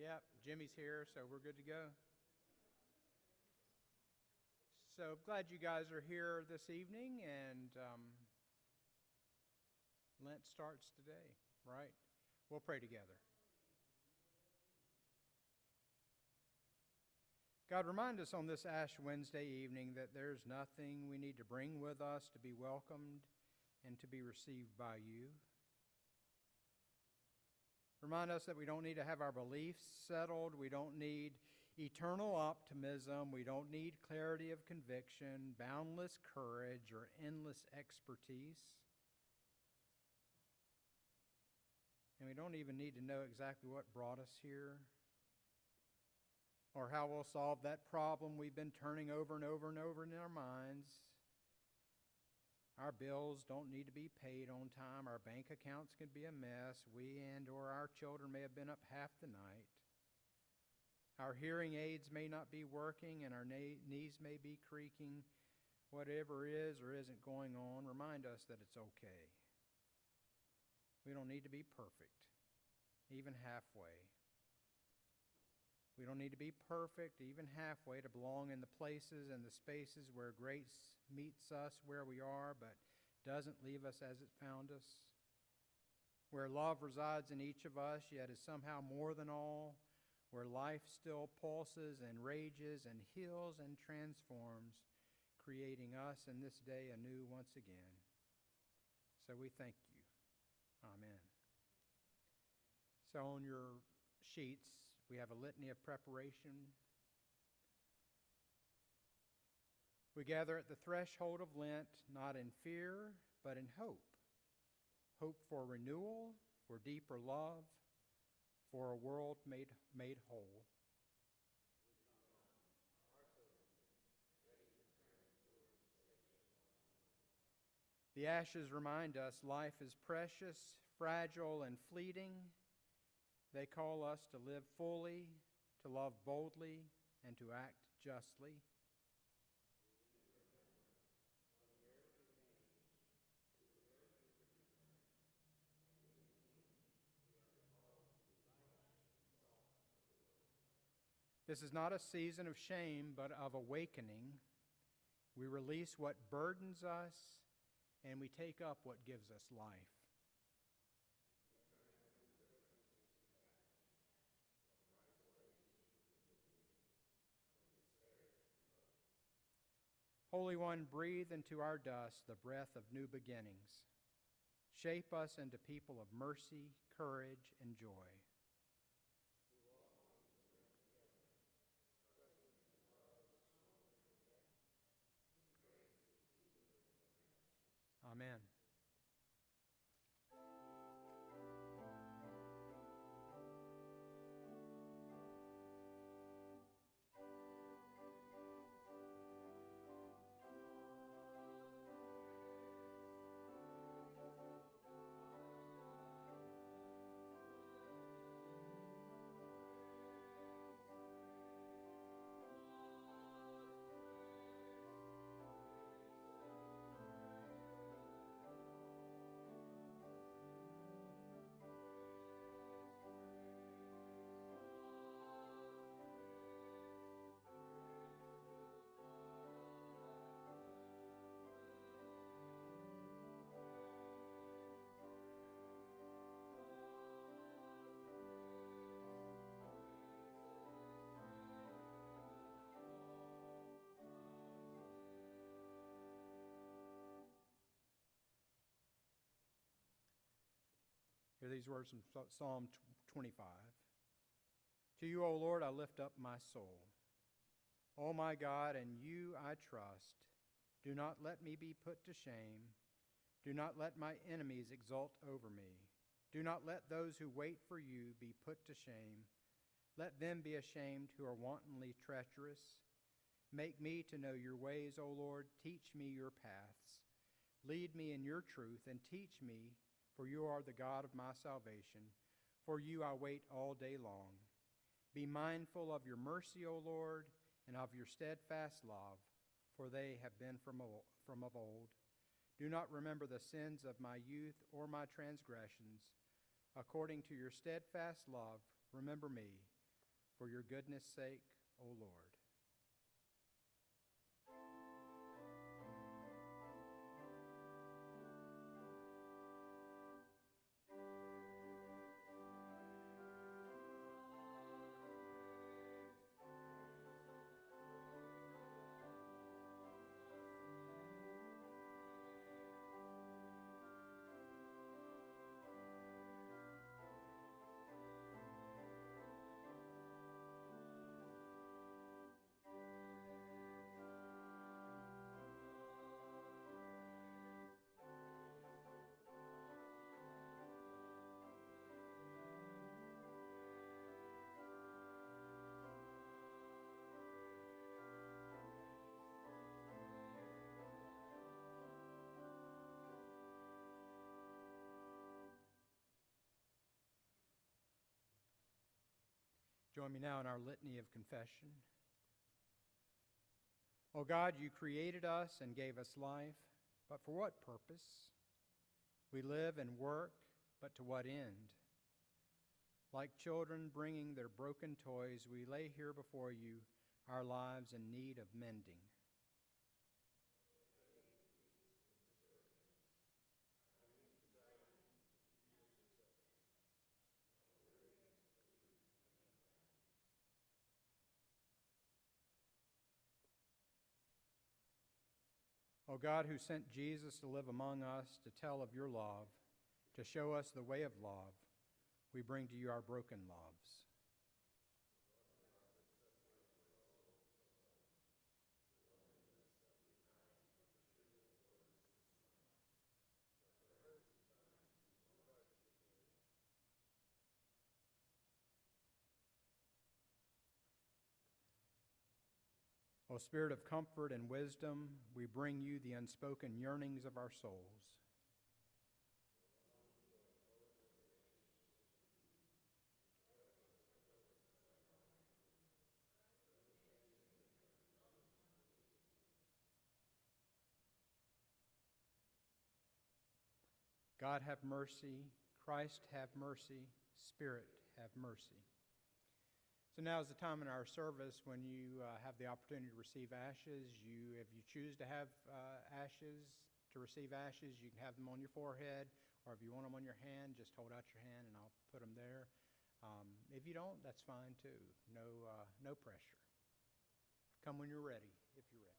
Yep, Jimmy's here, so we're good to go. So glad you guys are here this evening, and Lent starts today, right? We'll pray together. God, remind us on this Ash Wednesday evening that there's nothing we need to bring with us to be welcomed and to be received by you. Remind us that we don't need to have our beliefs settled. We don't need eternal optimism. We don't need clarity of conviction, boundless courage, or endless expertise. And we don't even need to know exactly what brought us here or how we'll solve that problem we've been turning over and over and over in our minds. Our bills don't need to be paid on time. Our bank accounts can be a mess. We and or our children may have been up half the night. Our hearing aids may not be working and our knees may be creaking. Whatever is or isn't going on, remind us that it's okay. We don't need to be perfect, even halfway. We don't need to be perfect, even halfway, to belong in the places and the spaces where grace meets us where we are, but doesn't leave us as it found us. Where love resides in each of us, yet is somehow more than all. Where life still pulses and rages and heals and transforms, creating us in this day anew once again. So we thank you. Amen. So on your sheets, we have a litany of preparation. We gather at the threshold of Lent, not in fear, but in hope. Hope for renewal, for deeper love, for a world made whole. The ashes remind us life is precious, fragile, and fleeting. They call us to live fully, to love boldly, and to act justly. This is not a season of shame, but of awakening. We release what burdens us, and we take up what gives us life. Holy One, breathe into our dust the breath of new beginnings. Shape us into people of mercy, courage, and joy. Amen. Hear these words from Psalm 25. To you, O Lord, I lift up my soul. O my God, in you I trust. Do not let me be put to shame. Do not let my enemies exult over me. Do not let those who wait for you be put to shame. Let them be ashamed who are wantonly treacherous. Make me to know your ways, O Lord. Teach me your paths. Lead me in your truth and teach me, for you are the God of my salvation. For you I wait all day long. Be mindful of your mercy, O Lord, and of your steadfast love, for they have been from of old. Do not remember the sins of my youth or my transgressions. According to your steadfast love, remember me, for your goodness' sake, O Lord. Join me now in our litany of confession. O God, you created us and gave us life, but for what purpose? We live and work, but to what end? Like children bringing their broken toys, we lay here before you, our lives in need of mending. O God, who sent Jesus to live among us, to tell of your love, to show us the way of love, we bring to you our broken loves. O Spirit of comfort and wisdom, we bring you the unspoken yearnings of our souls. God have mercy, Christ have mercy, Spirit have mercy. So now is the time in our service when you have the opportunity to receive ashes. If you choose to have to receive ashes, you can have them on your forehead, or if you want them on your hand, just hold out your hand and I'll put them there. If you don't, that's fine too. No pressure. Come when you're ready, if you're ready.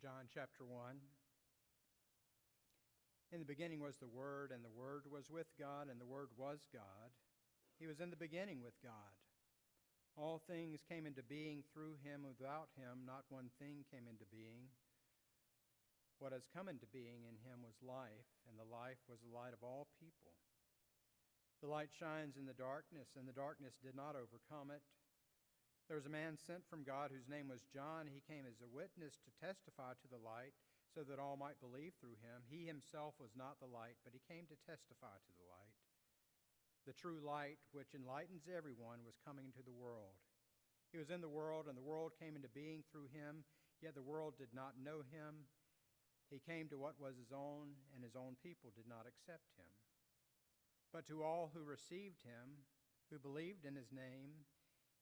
John chapter 1. In the beginning was the Word, and the Word was with God, and the Word was God. He was in the beginning with God. All things came into being through him. Without him, not one thing came into being. What has come into being in him was life, and the life was the light of all people. The light shines in the darkness, and the darkness did not overcome it. There was a man sent from God whose name was John. He came as a witness to testify to the light, so that all might believe through him. He himself was not the light, but he came to testify to the light. The true light, which enlightens everyone, was coming into the world. He was in the world, and the world came into being through him, yet the world did not know him. He came to what was his own, and his own people did not accept him. But to all who received him, who believed in his name,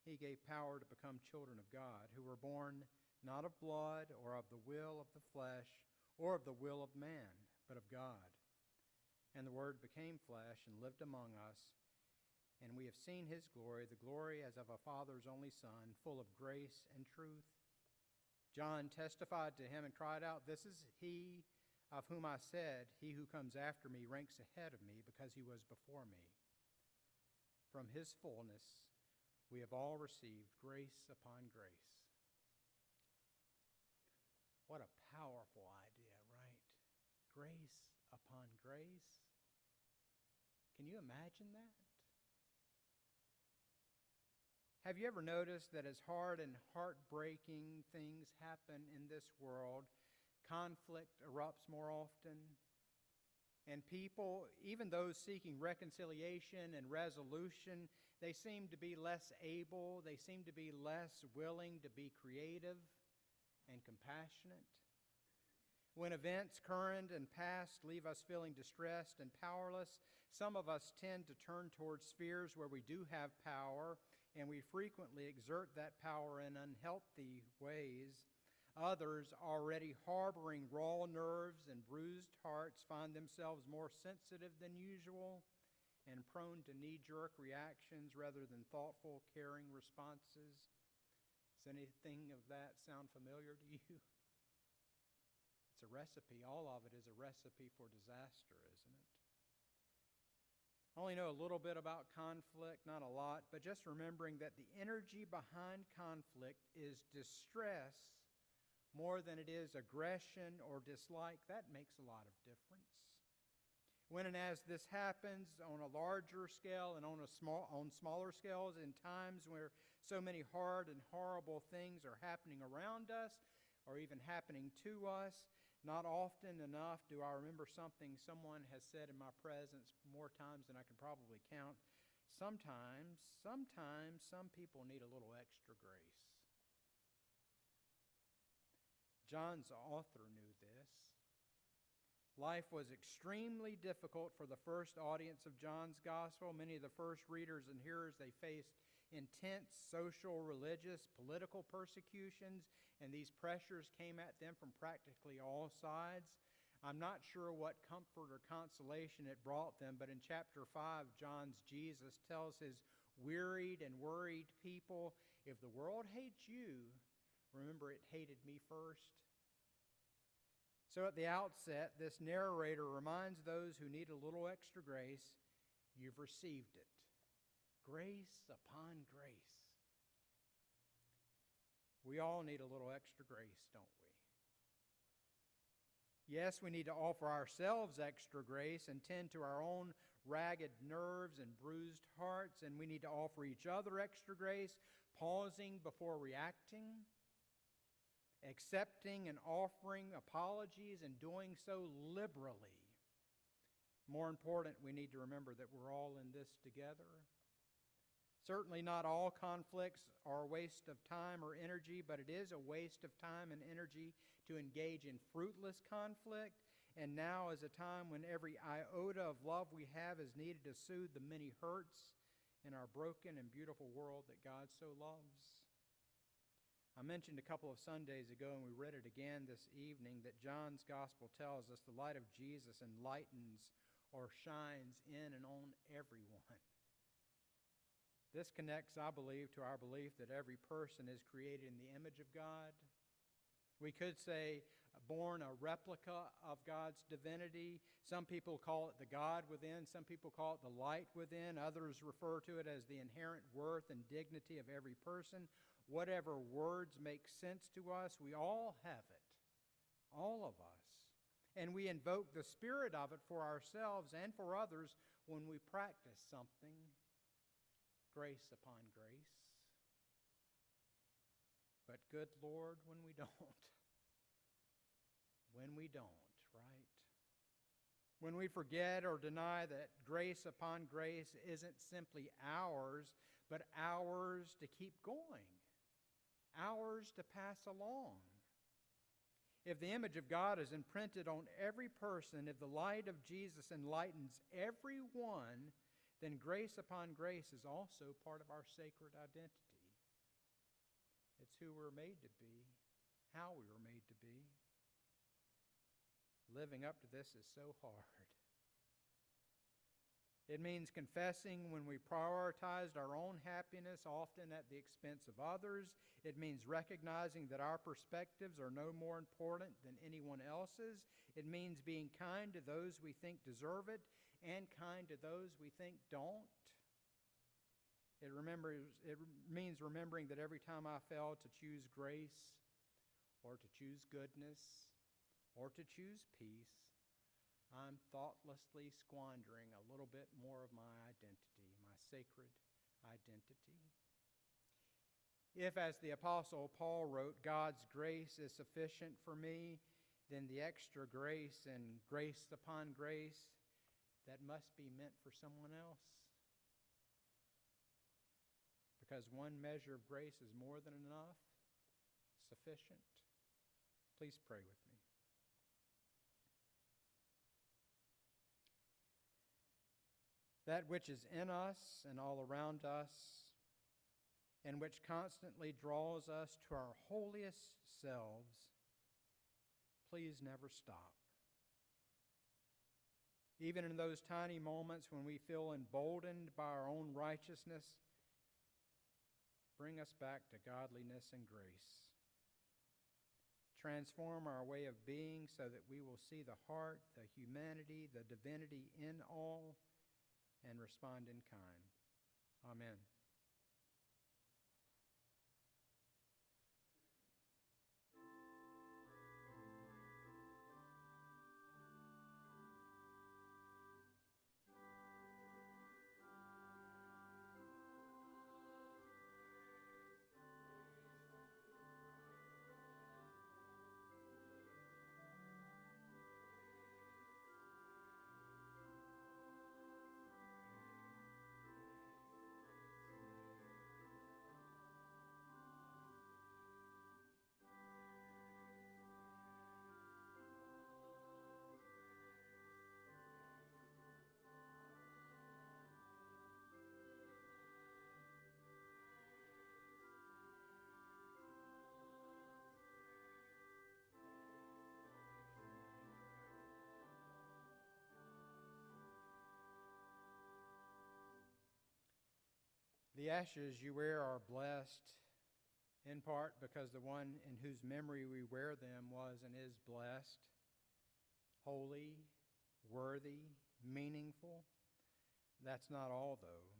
he gave power to become children of God, who were born not of blood, or of the will of the flesh, or of the will of man, but of God. And the Word became flesh and lived among us, and we have seen his glory, the glory as of a Father's only Son, full of grace and truth. John testified to him and cried out, "This is he of whom I said, he who comes after me ranks ahead of me, because he was before me." From his fullness we have all received grace upon grace. What a powerful idea, right? Grace upon grace. Can you imagine that? Have you ever noticed that as hard and heartbreaking things happen in this world, conflict erupts more often? And people, even those seeking reconciliation and resolution, they seem to be less able, they seem to be less willing to be creative and compassionate. When events current and past leave us feeling distressed and powerless, some of us tend to turn towards spheres where we do have power, and we frequently exert that power in unhealthy ways. Others, already harboring raw nerves and bruised hearts, find themselves more sensitive than usual and prone to knee-jerk reactions rather than thoughtful, caring responses. Does anything of that sound familiar to you? It's a recipe. All of it is a recipe for disaster, isn't it? I only know a little bit about conflict, not a lot, but just remembering that the energy behind conflict is distress more than it is aggression or dislike. That makes a lot of difference. When and as this happens on a larger scale and on smaller scales, in times where so many hard and horrible things are happening around us or even happening to us, not often enough do I remember something someone has said in my presence more times than I can probably count. Sometimes some people need a little extra grace. John's author knew this. Life was extremely difficult for the first audience of John's gospel. Many of the first readers and hearers, they faced intense social, religious, political persecutions, and these pressures came at them from practically all sides. I'm not sure what comfort or consolation it brought them, but in chapter 5, John's Jesus tells his wearied and worried people, if the world hates you, remember it hated me first. So at the outset, this narrator reminds those who need a little extra grace, you've received it. Grace upon grace. We all need a little extra grace, don't we? Yes, we need to offer ourselves extra grace and tend to our own ragged nerves and bruised hearts, and we need to offer each other extra grace, pausing before reacting, accepting and offering apologies, and doing so liberally. More important, we need to remember that we're all in this together. Certainly not all conflicts are a waste of time or energy, but it is a waste of time and energy to engage in fruitless conflict. And now is a time when every iota of love we have is needed to soothe the many hurts in our broken and beautiful world that God so loves. I mentioned a couple of Sundays ago, and we read it again this evening, that John's gospel tells us the light of Jesus enlightens or shines in and on everyone. This connects, I believe, to our belief that every person is created in the image of God. We could say born a replica of God's divinity. Some people call it the God within. Some people call it the light within. Others refer to it as the inherent worth and dignity of every person. Whatever words make sense to us, we all have it. All of us. And we invoke the spirit of it for ourselves and for others when we practice something, grace upon grace. But good Lord, when we don't. When we don't, right? When we forget or deny that grace upon grace isn't simply ours, but ours to keep going, ours to pass along. If the image of God is imprinted on every person, if the light of Jesus enlightens everyone, then grace upon grace is also part of our sacred identity. It's who we're made to be, how we were made to be. Living up to this is so hard. It means confessing when we prioritized our own happiness, often at the expense of others. It means recognizing that our perspectives are no more important than anyone else's. It means being kind to those we think deserve it and kind to those we think don't. It means remembering that every time I fail to choose grace or to choose goodness or to choose peace, I'm thoughtlessly squandering a little bit more of my identity, my sacred identity. If, as the Apostle Paul wrote, God's grace is sufficient for me, then the extra grace and grace upon grace, that must be meant for someone else. Because one measure of grace is more than enough, sufficient. Please pray with me. That which is in us and all around us, and which constantly draws us to our holiest selves, please never stop. Even in those tiny moments when we feel emboldened by our own righteousness, bring us back to godliness and grace. Transform our way of being so that we will see the heart, the humanity, the divinity in all, and respond in kind. Amen. The ashes you wear are blessed, in part because the one in whose memory we wear them was and is blessed, holy, worthy, meaningful. That's not all, though.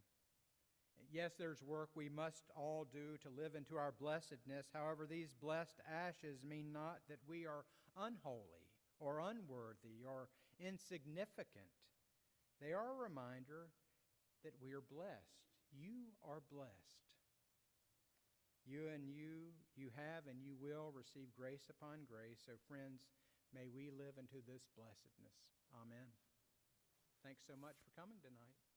Yes, there's work we must all do to live into our blessedness. However, these blessed ashes mean not that we are unholy or unworthy or insignificant. They are a reminder that we are blessed. You are blessed. You have and you will receive grace upon grace. So friends, may we live into this blessedness. Amen. Thanks so much for coming tonight.